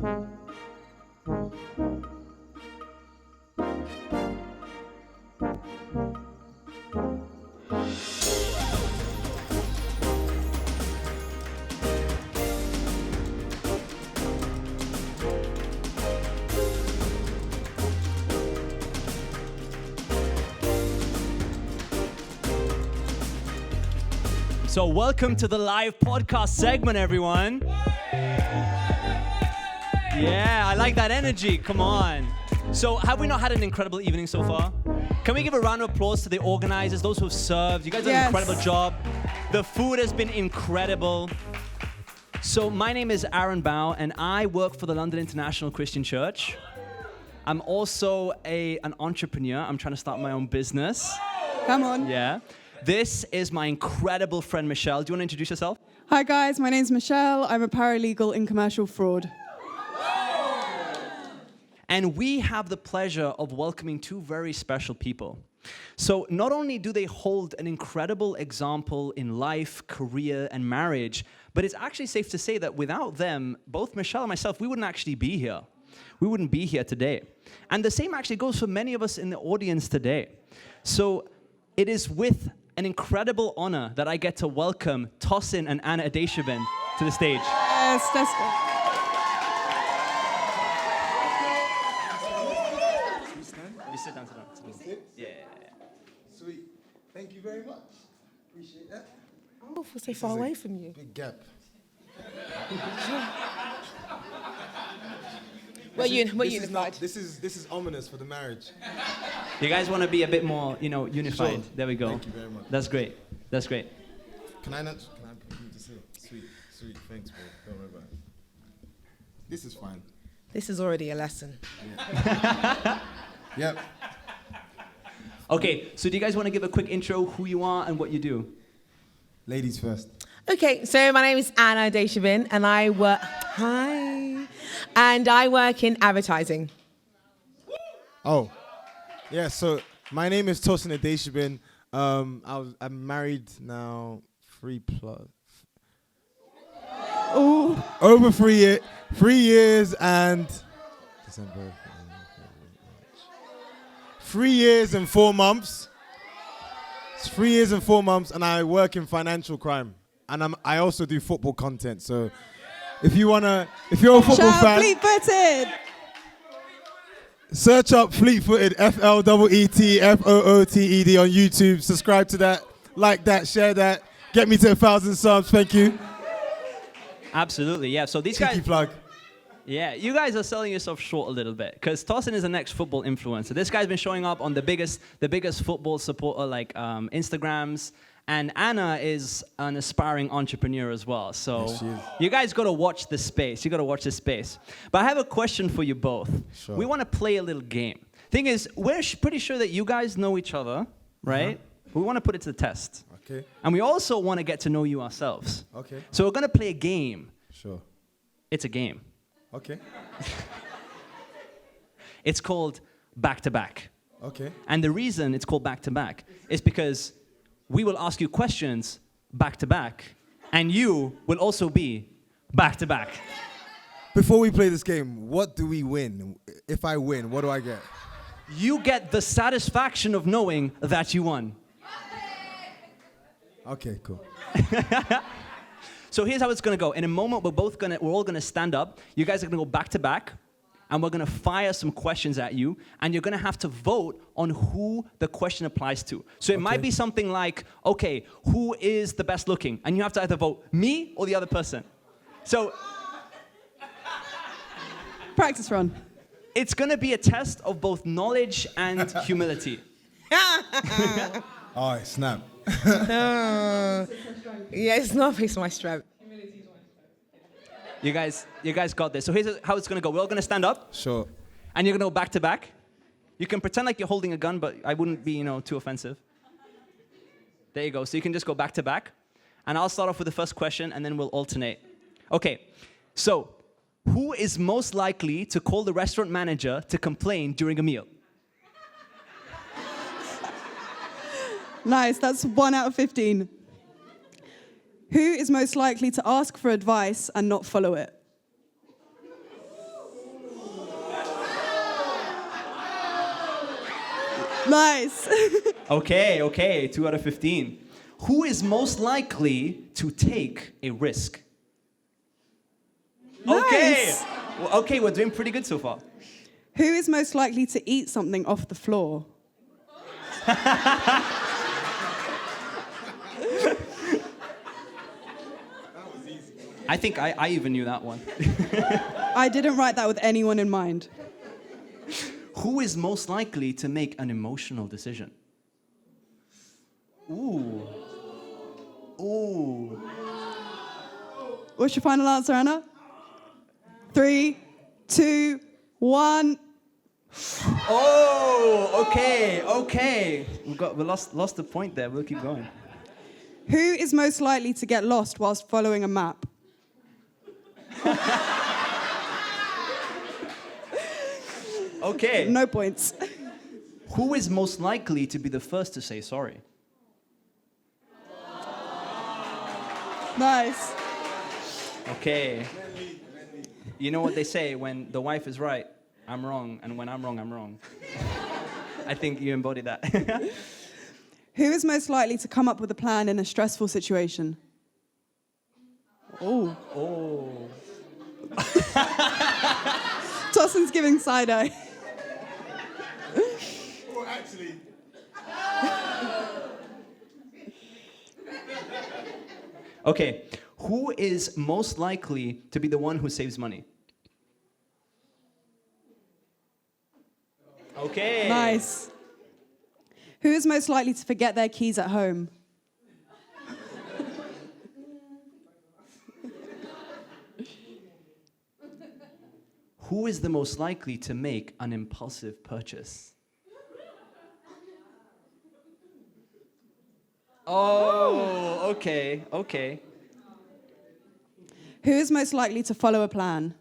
So welcome to the live podcast segment, everyone. Yeah, I like that energy. Come on. So have we not had an incredible evening so far? Can we give a round of applause to the organizers, those who have served? You guys did an incredible job. The food has been incredible. So my name is Aaron Bao, and I work for the London International Christian Church. I'm also an entrepreneur. I'm trying to start my own business. Come on. Yeah. This is my incredible friend, Michelle. Do you want to introduce yourself? Hi, guys. My name's Michelle. I'm a paralegal in commercial fraud. And we have the pleasure of welcoming two very special people. So not only do they hold an incredible example in life, career, and marriage, but it's actually safe to say that without them, both Michelle and myself, we wouldn't actually be here. We wouldn't be here today. And the same actually goes for many of us in the audience today. So it is with an incredible honor that I get to welcome Tosin and Anna Adeshabin to the stage. Yes, that's good. Sit down. Yeah. Sweet. Thank you very much. Appreciate that. Oh, we're so far away from you. Big gap. We're unified. This is ominous for the marriage. You guys want to be a bit more, unified. Sure. There we go. Thank you very much. That's great. Can I just say sweet, thanks, bro. Don't worry about it. This is fine. This is already a lesson. Yeah. Yep. Okay, so do you guys want to give a quick intro, who you are and what you do? Ladies first. Okay, so my name is Anna Adeshabin, and I work in advertising. Oh. Yeah, so my name is Tosin Adeshabin. I'm married now 3+. Ooh. Over 3 years and December. 3 years and 4 months. It's 3 years and 4 months, and I work in financial crime. And I also do football content. So if you're a football fan, Fleet-footed. search up Fleet-footed, FLEETFOOTED on YouTube. Subscribe to that, like that, share that. Get me to 1,000 subs. Thank you. Absolutely, yeah. So these Cheeky guys, plug. yeah, you guys are selling yourself short a little bit because Tosin is the next football influencer. This guy's been showing up on the biggest football supporter like Instagrams. And Anna is an aspiring entrepreneur as well. So Yes, she is. you guys got to watch this space. You got to watch this space. But I have a question for you both. Sure. We want to play a little game. Thing is, we're pretty sure that you guys know each other, right? We want to put it to the test. Okay. And we also want to get to know you ourselves. Okay. So we're going to play a game. Sure. It's a game. Okay. It's called Back to Back. Okay. And the reason it's called Back to Back is because we will ask you questions back to back, and you will also be back to back. Before we play this game, what do we win? If I win, what do I get? You get the satisfaction of knowing that you won. Okay, cool. So here's how it's gonna go. In a moment, we're all gonna stand up. You guys are gonna go back to back, and we're gonna fire some questions at you, and you're gonna have to vote on who the question applies to. So it might be something like, okay, who is the best looking? And you have to either vote me or the other person. So Practice run. it's gonna be a test of both knowledge and humility. All right, snap. Yeah, it's not based on my strength. You guys got this. So here's how it's gonna go. We're all gonna stand up, Sure. and you're gonna go back to back. You can pretend like you're holding a gun, but I wouldn't be, too offensive. There you go. So you can just go back to back. And I'll start off with the first question, and then we'll alternate. Okay, so who is most likely to call the restaurant manager to complain during a meal? Nice, that's 1 out of 15. Who is most likely to ask for advice and not follow it? Nice. Okay, 2 out of 15. Who is most likely to take a risk? Okay. Nice. Well, okay, we're doing pretty good so far. Who is most likely to eat something off the floor? I think I even knew that one. I didn't write that with anyone in mind. Who is most likely to make an emotional decision? Ooh. What's your final answer, Anna? 3, 2, 1. Oh, okay. We lost the point there. We'll keep going. Who is most likely to get lost whilst following a map? Okay. No points. Who is most likely to be the first to say sorry? Nice. Okay. You know what they say, when the wife is right, I'm wrong, and when I'm wrong, I'm wrong. I think you embody that. Who is most likely to come up with a plan in a stressful situation? Oh. Tossin's giving side eye. Well, actually. Okay. Who is most likely to be the one who saves money? Okay. Nice. Who is most likely to forget their keys at home? Who is the most likely to make an impulsive purchase? Oh, okay. Who is most likely to follow a plan?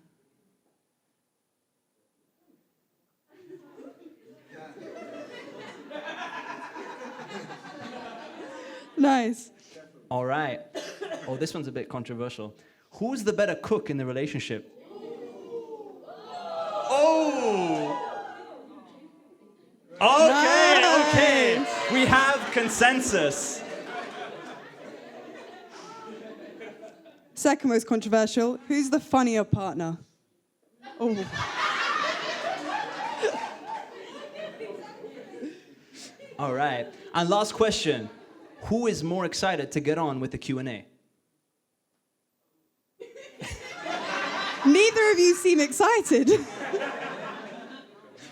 Nice. All right. Oh, this one's a bit controversial. Who's the better cook in the relationship? Oh! Okay. Nice. We have consensus. Second most controversial. Who's the funnier partner? Oh. All right. And last question. Who is more excited to get on with the Q&A? Neither of you seem excited.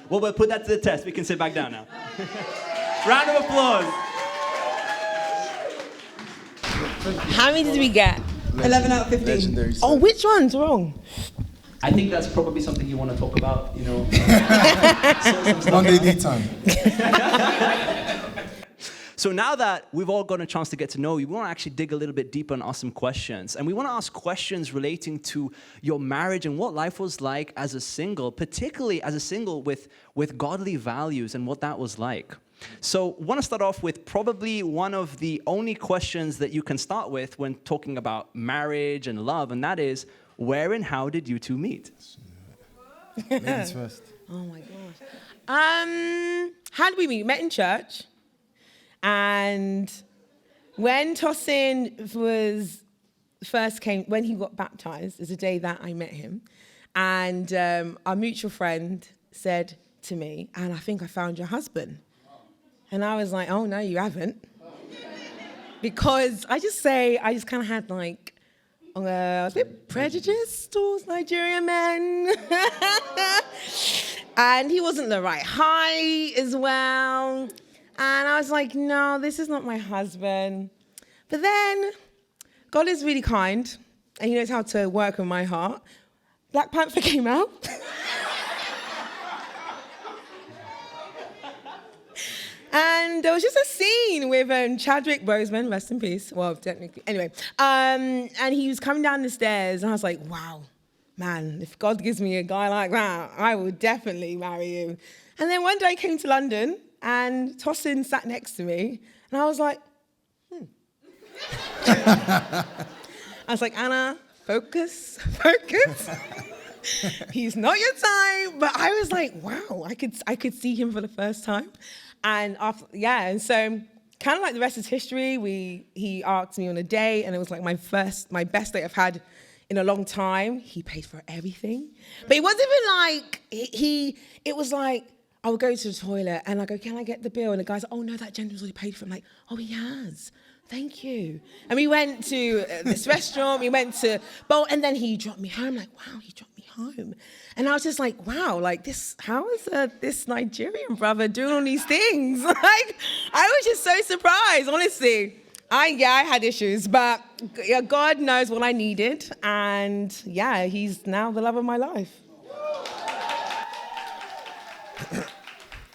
Well, we'll put that to the test. We can sit back down now. Round of applause. How many did we get? 11 out of 15. Legendary. Oh, which one's wrong? I think that's probably something you want to talk about, you know. Monday tea time. So now that we've all gotten a chance to get to know you, we want to actually dig a little bit deeper and ask some questions. And we want to ask questions relating to your marriage and what life was like as a single, particularly as a single with godly values and what that was like. So I want to start off with probably one of the only questions that you can start with when talking about marriage and love, and that is, where and how did you two meet? Ladies first. Oh my gosh. How did we meet? We met in church. And when Tossin when he got baptized, is the day that I met him. And our mutual friend said to me, and I think I found your husband. And I was like, oh, no, you haven't. Because I just kind of had like, I was a bit prejudiced towards Nigerian men. And he wasn't the right height as well. And I was like, no, this is not my husband. But then God is really kind, and he knows how to work on my heart. Black Panther came out. And there was just a scene with Chadwick Boseman, rest in peace. Well, technically, anyway. And he was coming down the stairs, and I was like, wow, man, if God gives me a guy like that, I will definitely marry him. And then one day I came to London, and Tossin sat next to me, and I was like, I was like, Anna, focus. He's not your type. But I was like, wow, I could see him for the first time. And and so kind of like the rest is history. He asked me on a date, and it was like my best date I've had in a long time. He paid for everything, but it wasn't even like it was like I would go to the toilet and I go, "Can I get the bill?" And the guy's like, "Oh no, that gentleman's already paid for it." I'm like, "Oh, he has. Thank you." And we went to this restaurant. We went to and then he dropped me home. Like, wow, he dropped me home. And I was just like, wow, like this. How is this Nigerian brother doing all these things? Like, I was just so surprised. Honestly, I had issues, but God knows what I needed, and he's now the love of my life.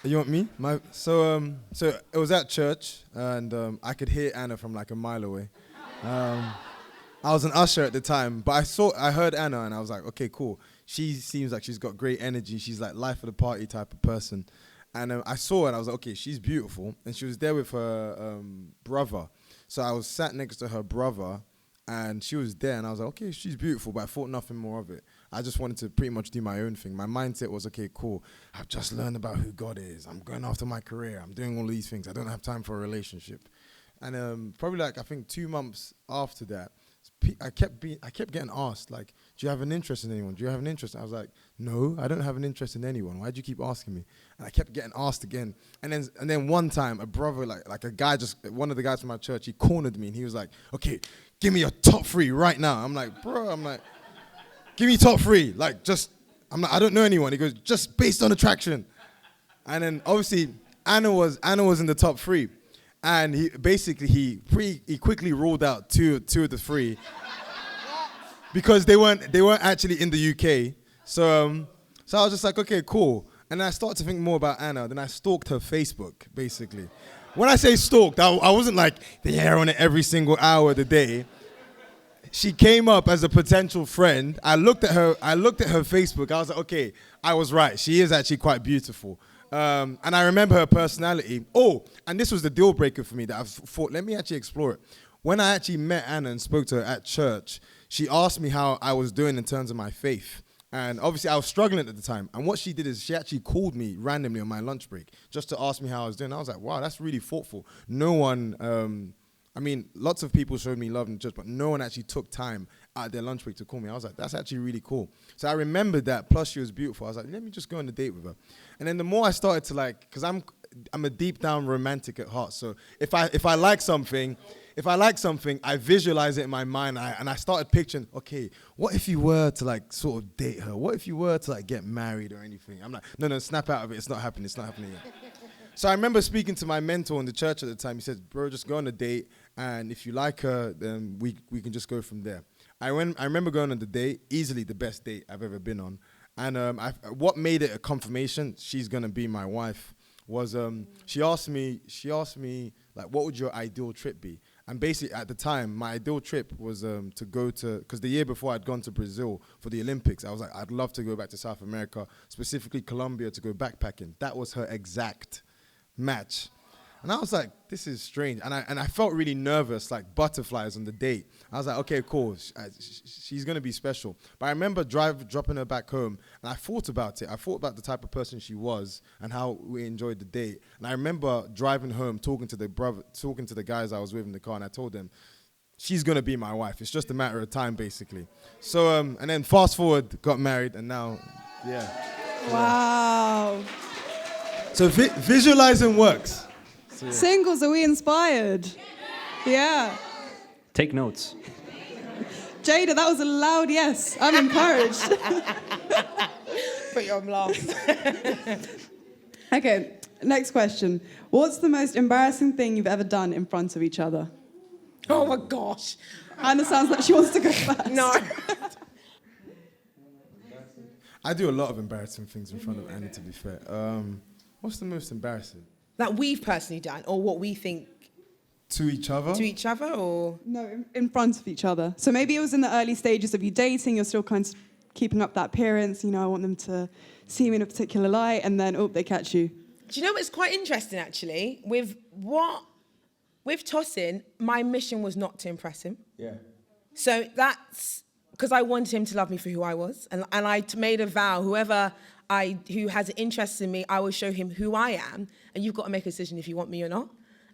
You want me? So it was at church, and I could hear Anna from like a mile away. I was an usher at the time, but I heard Anna, and I was like, okay, cool. She seems like she's got great energy. She's like life of the party type of person. And I saw her, and I was like, okay, she's beautiful. And she was there with her brother. So I was sat next to her brother, and she was there, and I was like, okay, she's beautiful, but I thought nothing more of it. I just wanted to pretty much do my own thing. My mindset was, okay, cool. I've just learned about who God is. I'm going after my career. I'm doing all these things. I don't have time for a relationship. And probably like, I think 2 months after that, I kept getting asked, like, do you have an interest in anyone? Do you have an interest? I was like, no, I don't have an interest in anyone. Why do you keep asking me? And I kept getting asked again. And then one time, a brother, like a guy, one of the guys from my church, he cornered me, and he was like, okay, give me your top 3 right now. I'm like, bro, give me top 3. Like, I'm like, I don't know anyone. He goes, just based on attraction. And then obviously, Anna was in the top 3. And he quickly ruled out two of the 3 because they weren't actually in the UK. So I was just like, okay, cool. And then I started to think more about Anna. Then I stalked her Facebook, basically. When I say stalked, I wasn't like the hair on it every single hour of the day. She came up as a potential friend. I looked at her Facebook. I was like, okay, I was right. She is actually quite beautiful. And I remember her personality. Oh, and this was the deal breaker for me that I thought, let me actually explore it. When I actually met Anna and spoke to her at church, she asked me how I was doing in terms of my faith. And obviously I was struggling at the time. And what she did is she actually called me randomly on my lunch break just to ask me how I was doing. I was like, wow, that's really thoughtful. No one, lots of people showed me love in church, but no one actually took time at their lunch break to call me. I was like, that's actually really cool. So I remembered that, plus she was beautiful. I was like, let me just go on a date with her. And then the more I started to because I'm a deep down romantic at heart. So if I like something, I visualize it in my mind, and I started picturing, okay, what if you were to like sort of date her? What if you were to like get married or anything? I'm like, no, snap out of it. It's not happening yet. So I remember speaking to my mentor in the church at the time. He said, bro, just go on a date, and if you like her, then we can just go from there. I remember going on the date, easily the best date I've ever been on. And what made it a confirmation she's going to be my wife was she asked me, like, what would your ideal trip be? And basically, at the time, my ideal trip was to go to, because the year before I'd gone to Brazil for the Olympics. I was like, I'd love to go back to South America, specifically Colombia, to go backpacking. That was her exact match. And I was like, this is strange. And I felt really nervous, like butterflies on the date. I was like, okay, cool. She's going to be special. But I remember dropping her back home, and I thought about it. I thought about the type of person she was and how we enjoyed the date. And I remember driving home, talking to the guys I was with in the car, and I told them, she's going to be my wife. It's just a matter of time, basically. So, and then fast forward, got married, and now, yeah. Wow. So visualizing works. Yeah. Singles, are we inspired? Yeah. Take notes. Jada, that was a loud yes. I'm encouraged. Put you on blast. Okay, next question. What's the most embarrassing thing you've ever done in front of each other? Oh my gosh. Anna sounds like she wants to go first. No. I do a lot of embarrassing things in front of Anna, to be fair. What's the most embarrassing? That we've personally done, or what we think to each other, or no, in front of each other. So maybe it was in the early stages of you dating. You're still kind of keeping up that appearance. I want them to see me in a particular light, and then they catch you. Do you know what's quite interesting actually? With Tosin, my mission was not to impress him. Yeah. So that's because I wanted him to love me for who I was, and I made a vow: whoever who has an interest in me, I will show him who I am, and you've got to make a decision if you want me or not.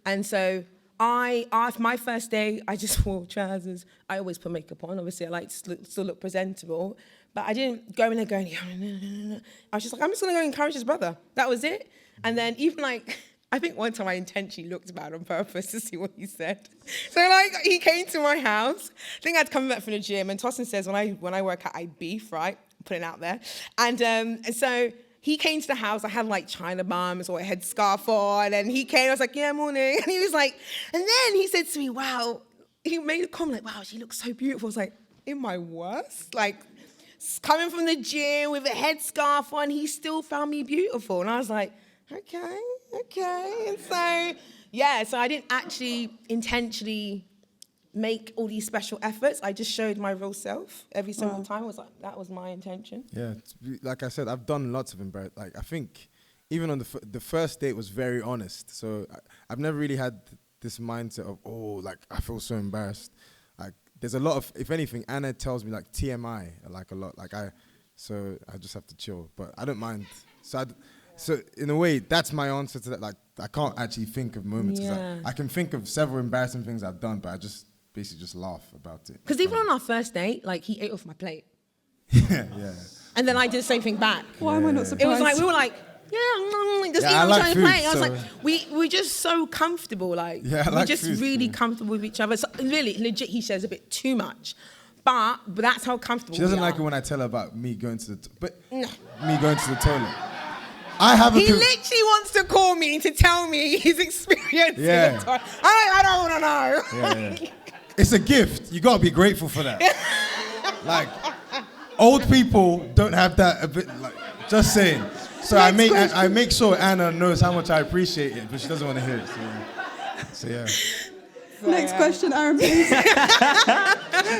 And so after my first day, I just wore trousers. I always put makeup on. Obviously, I like to still look presentable. But I didn't go in there going, no. I was just like, I'm just going to go encourage his brother. That was it. And then even like, I think one time I intentionally looked about on purpose to see what he said. So like, he came to my house. I think I'd come back from the gym. And Tossin says, when I work out, I beef, right? I'm putting it out there. And so he came to the house. I had like China bums or a headscarf on. And he came, I was like, yeah, morning. And he was like, and then he said to me, wow, he made a comment like, wow, she looks so beautiful. I was like, in my worst? Like, coming from the gym with a headscarf on, he still found me beautiful. And I was like, okay. And so I didn't actually intentionally make all these special efforts. I just showed my real self every single time. It was like, that was my intention. Yeah, like I said, I've done lots of embarrassment. Like, I think even on the first date was very honest. So I've never really had this mindset of, like, I feel so embarrassed. Like, there's a lot of, if anything, Anna tells me like TMI, like a lot. Like so I just have to chill, but I don't mind. So in a way, that's my answer to that. Like, I can't actually think of moments. Yeah. I can think of several embarrassing things I've done, but I just basically just laugh about it. Because even on our first date, like, he ate off my plate. yeah. And then I did the same thing back. Why am I not surprised? It was like, we were like, just Yeah, eat I on like Chinese food, plate. I was so- like, we're just so comfortable. Like, Yeah, I we're like just food, really yeah. comfortable with each other. So really, legit, he shares a bit too much. But that's how comfortable She doesn't we like are. it when I tell her about me going to the No. me going to the toilet. I have a He literally wants to call me to tell me his experience in Yeah. the toilet. I don't want to know. Yeah. It's a gift. You gotta be grateful for that. Like, old people don't have that. A bit, like, just saying. So I make sure Anna knows how much I appreciate it, but she doesn't want to hear it. So yeah. Next question, Aaron, please.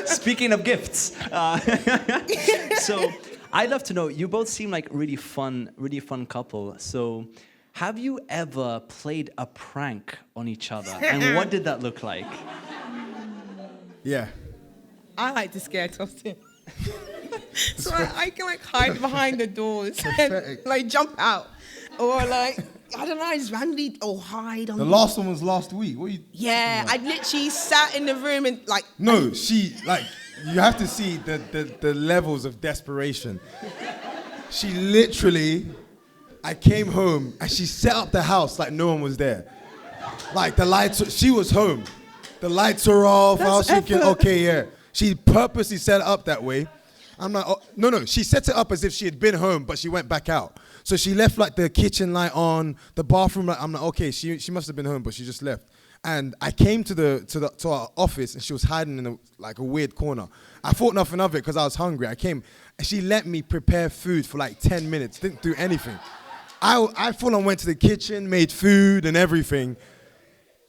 Speaking of gifts, so I'd love to know, you both seem like really fun couple. So have you ever played a prank on each other? And what did that look like? Yeah. I like to scare Tostin. So I can like hide behind the doors and like jump out. Or like, I don't know, just randomly, or hide on The last one was last week. What are you? Yeah, I literally sat in the room and like... No, you have to see the levels of desperation. She literally, I came home and she set up the house like no one was there. Like the lights, she was home. The lights are off. I was thinking, okay, yeah. She purposely set it up that way. I'm like, oh, no. She set it up as if she had been home, but she went back out. So she left like the kitchen light on, the bathroom light. I'm like, okay, she must have been home, but she just left. And I came to our office, and she was hiding in a weird corner. I thought nothing of it because I was hungry. I came, and she let me prepare food for like 10 minutes. Didn't do anything. I full on went to the kitchen, made food and everything.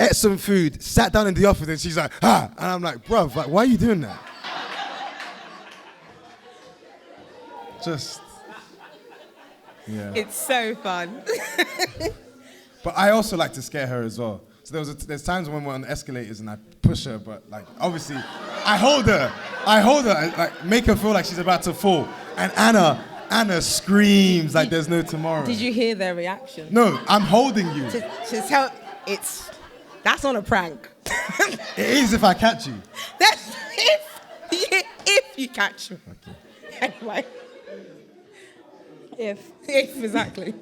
Ate some food, sat down in the office, and she's like, and I'm like, bruv, like, why are you doing that? Just, yeah. It's so fun. But I also like to scare her as well. So there's times when we're on the escalators and I push her, but like, obviously, I hold her, and, like, make her feel like she's about to fall. And Anna screams like there's no tomorrow. Did you hear their reaction? No, I'm holding you. To tell, that's not a prank. It is if I catch you. That's if you catch me. Okay. Anyway. If exactly.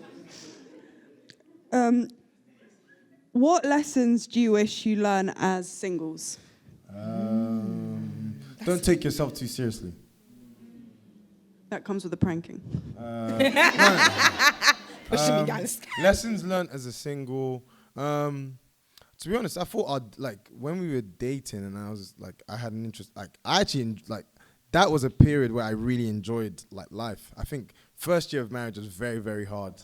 What lessons do you wish you learn as singles? Don't take yourself too seriously. That comes with the pranking. Pushing me down. Lessons learned as a single. To be honest, I thought when we were dating and I was like, I had an interest. Like, I actually that was a period where I really enjoyed like life. I think first year of marriage was very, very hard.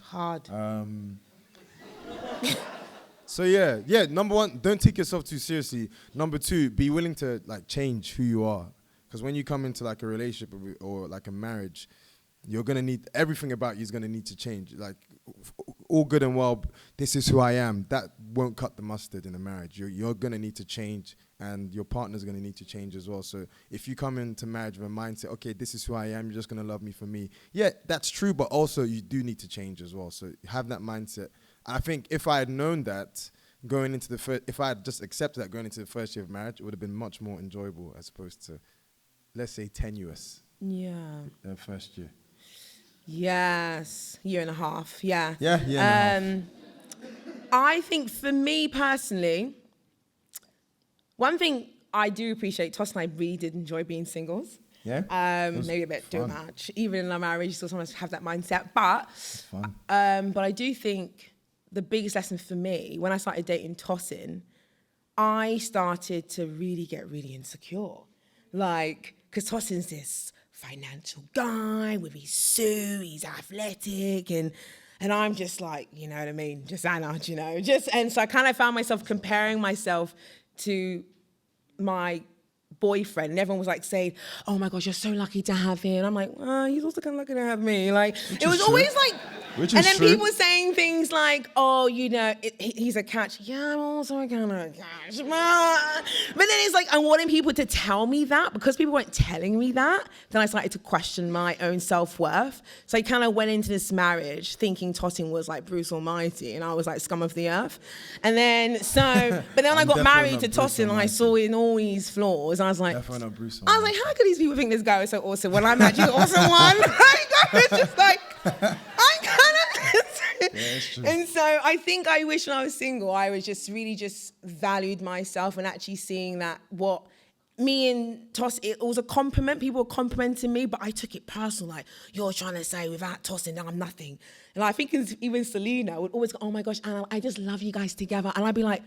So yeah. Number one, don't take yourself too seriously. Number two, be willing to like change who you are. Because when you come into like a relationship or like a marriage, you're gonna need everything about you is gonna need to change. Like all good and well, this is who I am. That won't cut the mustard in a marriage. You're gonna need to change and your partner's going to need to change as well. So if you come into marriage with a mindset, okay, this is who I am, you're just going to love me for me. Yeah, that's true, but also you do need to change as well. So have that mindset. I think if I had known that going into the first, if I had just accepted that going into the first year of marriage, it would have been much more enjoyable as opposed to, let's say, tenuous. Yeah. The first year. Yes. Year and a half. Yeah. Yeah, yeah. I think for me personally, one thing I do appreciate, Toss and I really did enjoy being singles. Yeah. Maybe a bit too much. Even in our marriage, you still sometimes have that mindset. But I do think the biggest lesson for me, when I started dating Tossin, I started to really get really insecure. Like, because Tossin's this financial guy with his suit, he's athletic, and I'm just like, you know what I mean? Just Anna, you know? And so I kind of found myself comparing myself to my boyfriend, and everyone was like saying, oh my gosh, you're so lucky to have him. And I'm like, he's also kind of lucky to have me. Like, it was always like, and then people saying things like, oh, you know, he's a catch. Yeah, I'm also a kind of catch. But then it's like, I'm wanting people to tell me that. Because people weren't telling me that, then I started to question my own self-worth. So I kind of went into this marriage thinking Totting was like Bruce Almighty, and I was like scum of the earth. And then, but then I got married to Totting, and I saw in all his flaws. I was like, I was like, how could these people think this guy is so awesome when I'm actually the awesome one? It's just like, I'm kind of. And so I think I wish when I was single, I was just really just valued myself and actually seeing that what me and Toss, it was a compliment. People were complimenting me, but I took it personal. Like, you're trying to say without Tossing, I'm nothing. And I think even Selena would always go, oh my gosh, Anna, I just love you guys together. And I'd be like,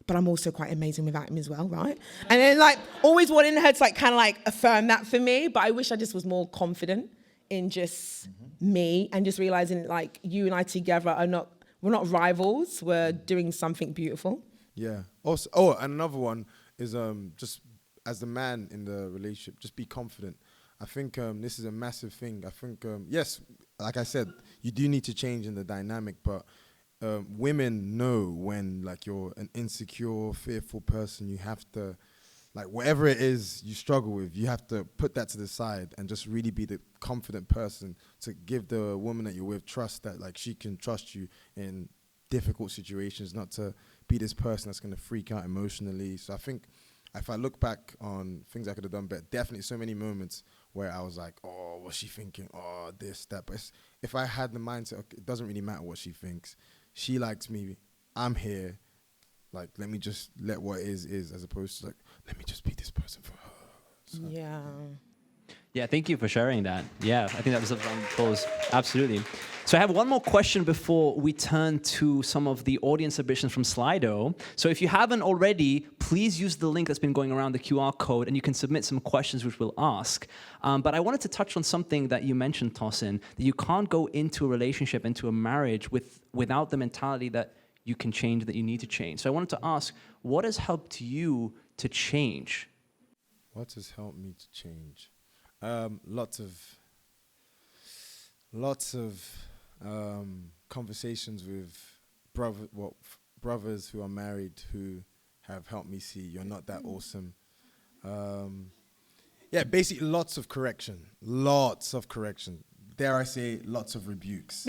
but I'm also quite amazing without him as well, right? And then like always wanting her to like kind of like affirm that for me. But I wish I just was more confident in just me and just realizing like you and I together we're not rivals. We're doing something beautiful. Yeah. Also, and another one is just as the man in the relationship, just be confident. I think this is a massive thing. I think yes, like I said, you do need to change in the dynamic, but women know when like you're an insecure, fearful person. You have to, like whatever it is you struggle with, you have to put that to the side and just really be the confident person to give the woman that you're with trust that like she can trust you in difficult situations, not to be this person that's going to freak out emotionally. So I think if I look back on things I could have done better, definitely so many moments where I was like, oh, what's she thinking? Oh, this, that. But if I had the mindset, okay, it doesn't really matter what she thinks. She likes me. I'm here. Like, let me just let what is, as opposed to like, let me just be this person for her. So. Yeah. Yeah, thank you for sharing that. Yeah, I think that was a round of applause. Absolutely. So I have one more question before we turn to some of the audience submissions from Slido. So if you haven't already, please use the link that's been going around, the QR code, and you can submit some questions which we'll ask. But I wanted to touch on something that you mentioned, Tossin, that you can't go into a relationship, into a marriage without the mentality that you can change, that you need to change. So I wanted to ask, what has helped you to change? What has helped me to change? Lots of conversations with brothers who are married who have helped me see you're not that awesome. Yeah, basically lots of correction. Dare I say, lots of rebukes.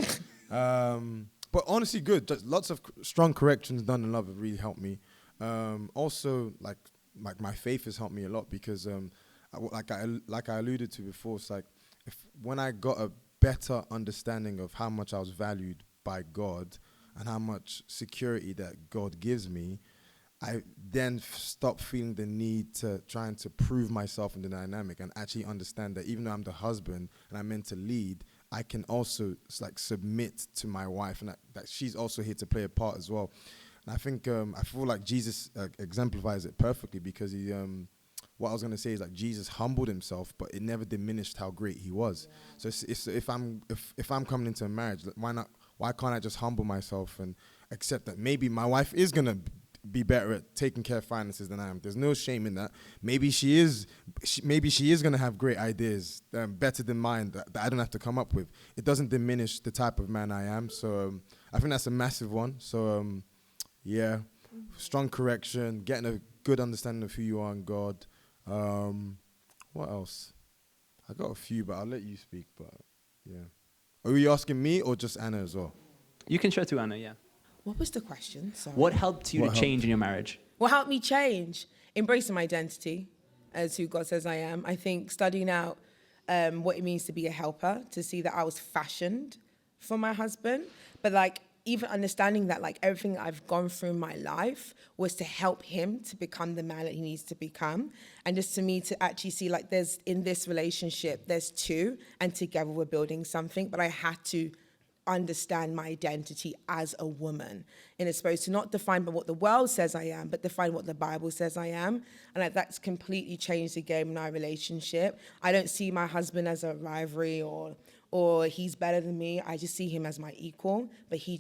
But honestly, good. Just lots of strong corrections done in love have really helped me. Also, like my faith has helped me a lot because. Like I alluded to before, it's like when I got a better understanding of how much I was valued by God and how much security that God gives me, I then stopped feeling the need to trying to prove myself in the dynamic and actually understand that even though I'm the husband and I'm meant to lead, I can also like submit to my wife and that she's also here to play a part as well. And I think I feel like Jesus exemplifies it perfectly because he. What I was going to say is like Jesus humbled himself, but it never diminished how great he was. Yeah. So if I'm coming into a marriage, why can't I just humble myself and accept that maybe my wife is going to be better at taking care of finances than I am. There's no shame in that. Maybe she is going to have great ideas, better than mine that I don't have to come up with. It doesn't diminish the type of man I am. So I think that's a massive one. So yeah. strong correction, getting a good understanding of who you are in God. What else? I got a few, but I'll let you speak. But yeah, are you asking me or just Anna as well? You can share to Anna, yeah. What was the question? Sorry. What helped you What to change helped? in your marriage? What helped me change? Embracing my identity as who God says I am. I think studying out what it means to be a helper, to see that I was fashioned for my husband. But like, even understanding that like everything I've gone through in my life was to help him to become the man that he needs to become. And just to me to actually see like there's in this relationship, there's two, and together we're building something. But I had to understand my identity as a woman, and it's supposed to not define by what the world says I am, but define what the Bible says I am. And like, that's completely changed the game in our relationship. I don't see my husband as a rivalry or he's better than me. I just see him as my equal, but he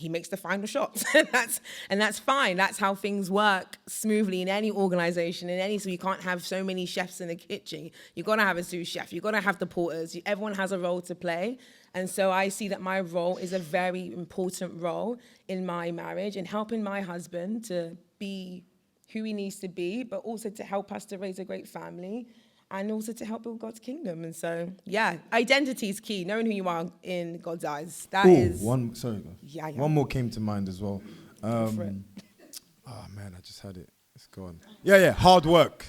makes the final shots. and that's fine. That's how things work smoothly in any organization, so you can't have so many chefs in the kitchen. You've got to have a sous chef. You've got to have the porters. Everyone has a role to play. And so I see that my role is a very important role in my marriage and helping my husband to be who he needs to be, but also to help us to raise a great family and also to help build God's kingdom. And so, yeah, identity is key, knowing who you are in God's eyes. That is... One more came to mind as well. Oh, man, I just had it. It's gone. Yeah, hard work.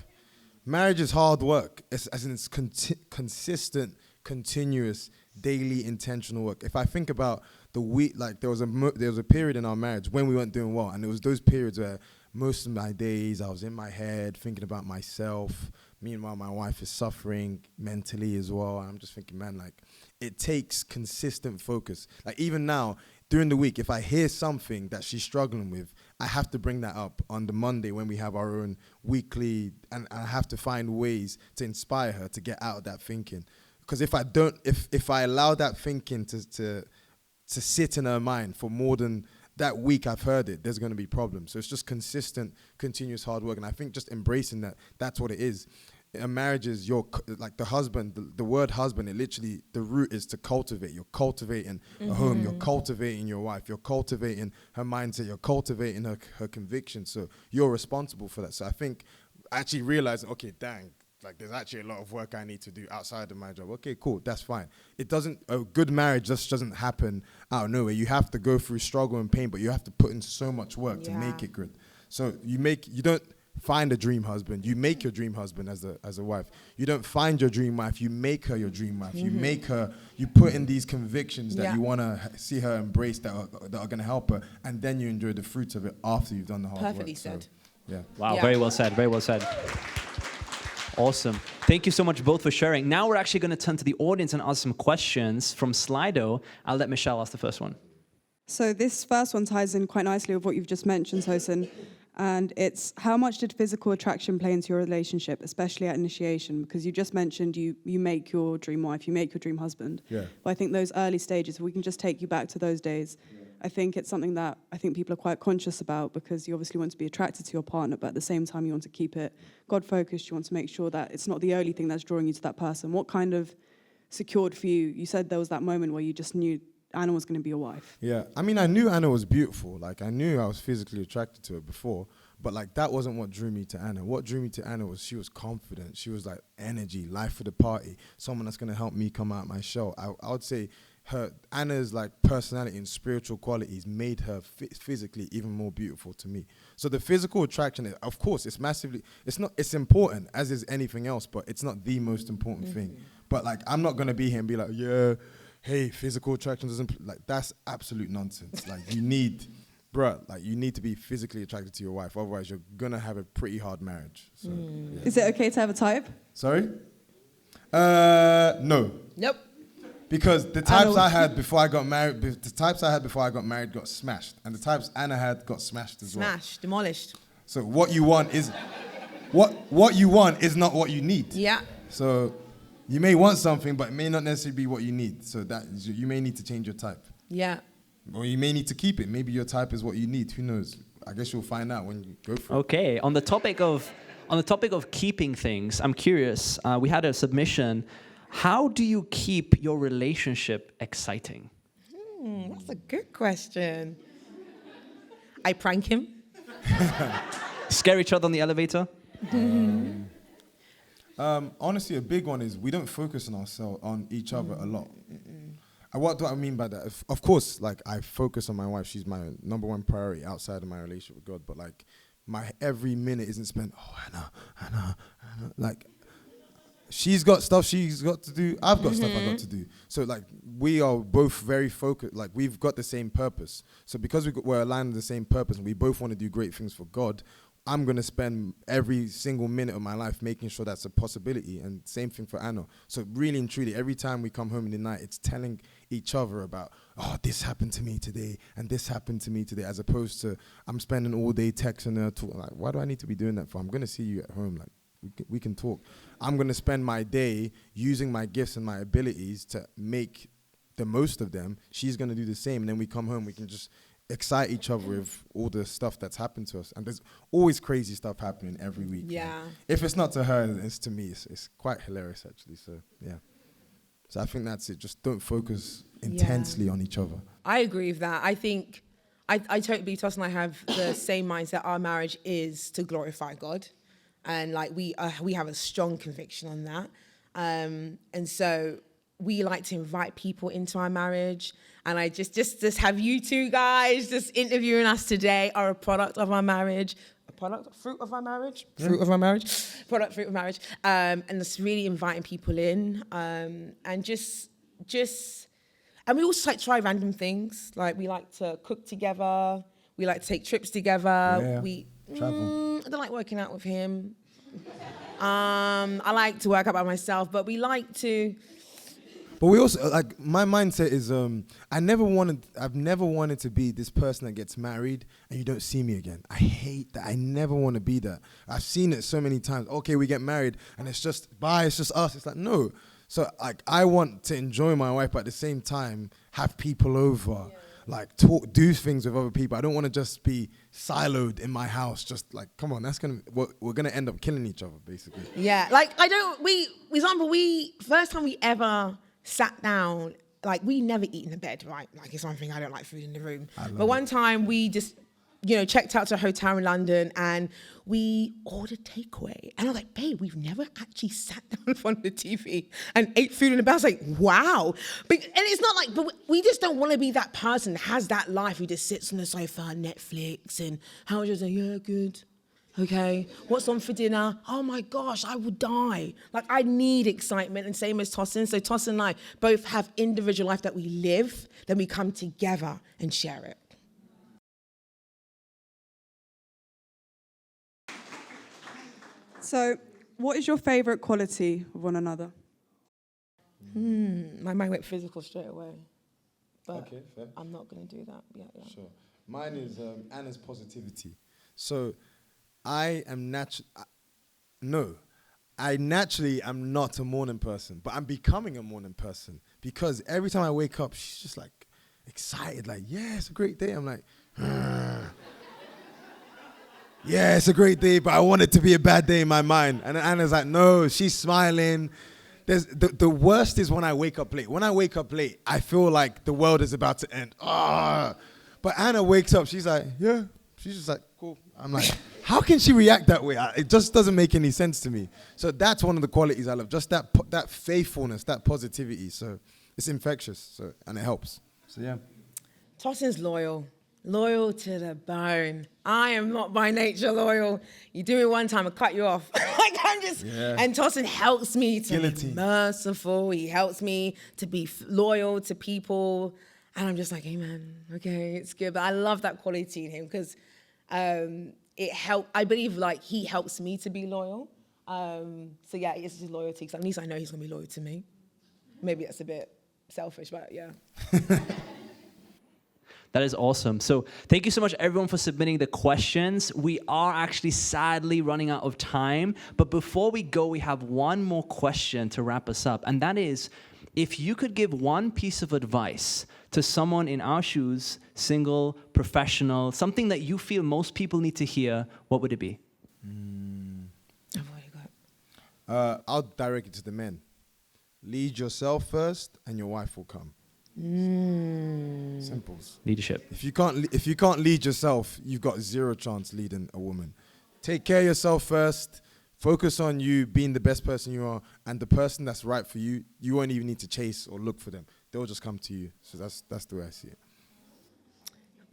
Marriage is hard work. It's consistent, continuous, daily, intentional work. If I think about the week, like there was a period in our marriage when we weren't doing well, and it was those periods where most of my days I was in my head thinking about myself. Meanwhile, my wife is suffering mentally as well. And I'm just thinking, man, like it takes consistent focus. Like even now, during the week, if I hear something that she's struggling with, I have to bring that up on the Monday when we have our own weekly, and I have to find ways to inspire her to get out of that thinking. Because if I don't, if I allow that thinking to sit in her mind for more than that week I've heard it, there's going to be problems. So it's just consistent, continuous hard work. And I think just embracing that, that's what it is. A marriage is like the husband, the word husband, it literally, the root is to cultivate. You're cultivating a home, you're cultivating your wife, you're cultivating her mindset, you're cultivating her convictions. So you're responsible for that. So I think actually realizing, okay, dang, like there's actually a lot of work I need to do outside of my job. Okay, cool, that's fine. A good marriage just doesn't happen out of nowhere. You have to go through struggle and pain, but you have to put in so much work to make it good. So you don't find a dream husband. You make your dream husband as a wife. You don't find your dream wife. You make her your dream wife. You make her. You put in these convictions that you want to see her embrace that are going to help her, and then you enjoy the fruits of it after you've done the hard work. Perfectly said. So, yeah. Wow, very well said. Very well said. Awesome. Thank you so much both for sharing. Now we're actually going to turn to the audience and ask some questions from Slido. I'll let Michelle ask the first one. So this first one ties in quite nicely with what you've just mentioned, Hosen. And it's, how much did physical attraction play into your relationship, especially at initiation? Because you just mentioned you make your dream wife, you make your dream husband. Yeah. But I think those early stages, if we can just take you back to those days, I think it's something that I think people are quite conscious about, because you obviously want to be attracted to your partner, but at the same time you want to keep it God-focused. You want to make sure that it's not the only thing that's drawing you to that person. What kind of secured for you? You said there was that moment where you just knew Anna was going to be your wife. Yeah, I mean, I knew Anna was beautiful. Like, I knew I was physically attracted to her before, but like that wasn't what drew me to Anna. What drew me to Anna was she was confident. She was like energy, life of the party, someone that's going to help me come out my shell. I would say Anna's like personality and spiritual qualities made her physically even more beautiful to me. So the physical attraction, of course, it's important, as is anything else, but it's not the most important thing. But like, I'm not going to be here and be like, yeah, hey, physical attraction doesn't, like, that's absolute nonsense. Like, you need to be physically attracted to your wife. Otherwise, you're going to have a pretty hard marriage. So, yeah. Is it okay to have a type? Sorry? No. Nope. Because the types I had before I got married, got smashed. And the types Anna had got smashed as well. Smashed, demolished. So what you want is, what you want is not what you need. Yeah. So you may want something, but it may not necessarily be what you need. So that you may need to change your type. Yeah. Or you may need to keep it. Maybe your type is what you need. Who knows? I guess you'll find out when you go for it. Okay. On the topic of keeping things, I'm curious. We had a submission. How do you keep your relationship exciting? That's a good question. I prank him. Scare each other on the elevator? Honestly, a big one is we don't focus on each other a lot. And what do I mean by that? Of course, like I focus on my wife. She's my number one priority outside of my relationship with God. But like my every minute isn't spent, Hannah. Like she's got stuff she's got to do. I've got stuff I got to do. So like we are both very focused. Like we've got the same purpose. So because we're aligned with the same purpose and we both want to do great things for God, I'm going to spend every single minute of my life making sure that's a possibility. And same thing for Anna. So really and truly, every time we come home in the night, it's telling each other about, oh, this happened to me today and this happened to me today, as opposed to I'm spending all day texting her, talking like, why do I need to be doing that for? I'm going to see you at home. Like we can talk. I'm going to spend my day using my gifts and my abilities to make the most of them. She's going to do the same. And then we come home, we can just excite each other with all the stuff that's happened to us. And there's always crazy stuff happening every week. Yeah. Like, if it's not to her, it's to me. It's quite hilarious, actually. So, yeah. So I think that's it. Just don't focus intensely on each other. I agree with that. I think I totally, Toss and I have the same mindset. Our marriage is to glorify God. And like we have a strong conviction on that. And so we like to invite people into our marriage. And I just have you two guys just interviewing us today are a product of our marriage. Fruit of our marriage. Fruit of marriage. And just really inviting people in. And and we also like try random things. Like we like to cook together. We like to take trips together. Yeah. We travel. I don't like working out with him. I like to work out by myself, but we like to. But we also, like, my mindset is, I've never wanted to be this person that gets married and you don't see me again. I hate that. I never want to be that. I've seen it so many times. Okay, we get married and it's just, bye, it's just us. It's like, no. So, like, I want to enjoy my wife, but at the same time, have people over, like, talk, do things with other people. I don't want to just be siloed in my house. Just like, come on, we're going to end up killing each other, basically. Yeah, like, first time we ever sat down, like we never eat in the bed, right? Like it's one thing, I don't like food in the room. But one time we just, checked out to a hotel in London and we ordered takeaway. And I was like, babe, we've never actually sat down in front of the TV and ate food in the bed. I was like, wow. And it's not like, but we just don't want to be that person that has that life who just sits on the sofa, Netflix, and how was just like, yeah, good. Okay, what's on for dinner? Oh my gosh, I would die. Like I need excitement, and same as Tossin. So Tossin and I both have individual life that we live, then we come together and share it. So, what is your favorite quality of one another? My mind went physical straight away. But Okay, fair. I'm not going to do that. Yeah. Sure. Mine is Anna's positivity. So I naturally am not a morning person, but I'm becoming a morning person because every time I wake up, she's just like excited, like, yeah, it's a great day. I'm like, yeah, it's a great day, but I want it to be a bad day in my mind. And Anna's like, no, she's smiling. The worst is when I wake up late. When I wake up late, I feel like the world is about to end. But Anna wakes up, she's like, yeah. She's just like, cool. I'm like, how can she react that way? It just doesn't make any sense to me. So that's one of the qualities I love, just that faithfulness, that positivity. So it's infectious, and it helps. So yeah. Tossin's loyal to the bone. I am not by nature loyal. You do it one time, I cut you off. Like I'm just, and Tossin helps me to be merciful. He helps me to be loyal to people. And I'm just like, hey man, okay, it's good. But I love that quality in him because I believe like he helps me to be loyal. So yeah, it's his loyalty. Because at least I know he's gonna be loyal to me. Maybe that's a bit selfish, but yeah. That is awesome. So thank you so much, everyone, for submitting the questions. We are actually sadly running out of time. But before we go, we have one more question to wrap us up. And that is, if you could give one piece of advice to someone in our shoes, single, professional, something that you feel most people need to hear, what would it be? I've already got. I'll direct it to the men. Lead yourself first and your wife will come. Simples. Leadership. If you can't lead yourself, you've got zero chance leading a woman. Take care of yourself first. Focus on you being the best person you are, and the person that's right for you, you won't even need to chase or look for them. They'll just come to you. So that's the way I see it.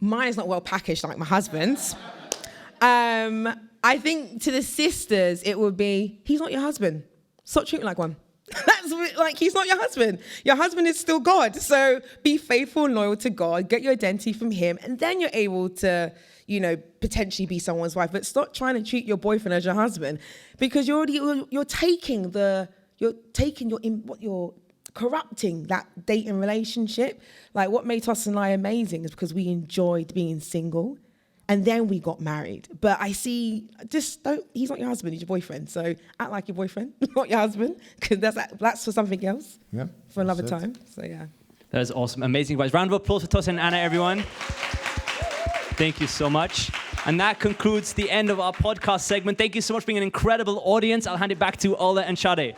Mine's not well packaged like my husband's. I think to the sisters, it would be, he's not your husband. Stop treating him like one. That's like, he's not your husband. Your husband is still God. So be faithful and loyal to God. Get your identity from him. And then you're able to, potentially be someone's wife. But stop trying to treat your boyfriend as your husband, because you're corrupting that dating relationship. Like, what made us and I amazing is because we enjoyed being single. And then we got married. But I see, he's not your husband, he's your boyfriend. So act like your boyfriend, not your husband, because that's for something else, for another time. So, yeah. That is awesome. Amazing advice. Round of applause for Tosin and Anna, everyone. Thank you so much. And that concludes the end of our podcast segment. Thank you so much for being an incredible audience. I'll hand it back to Ola and Sade.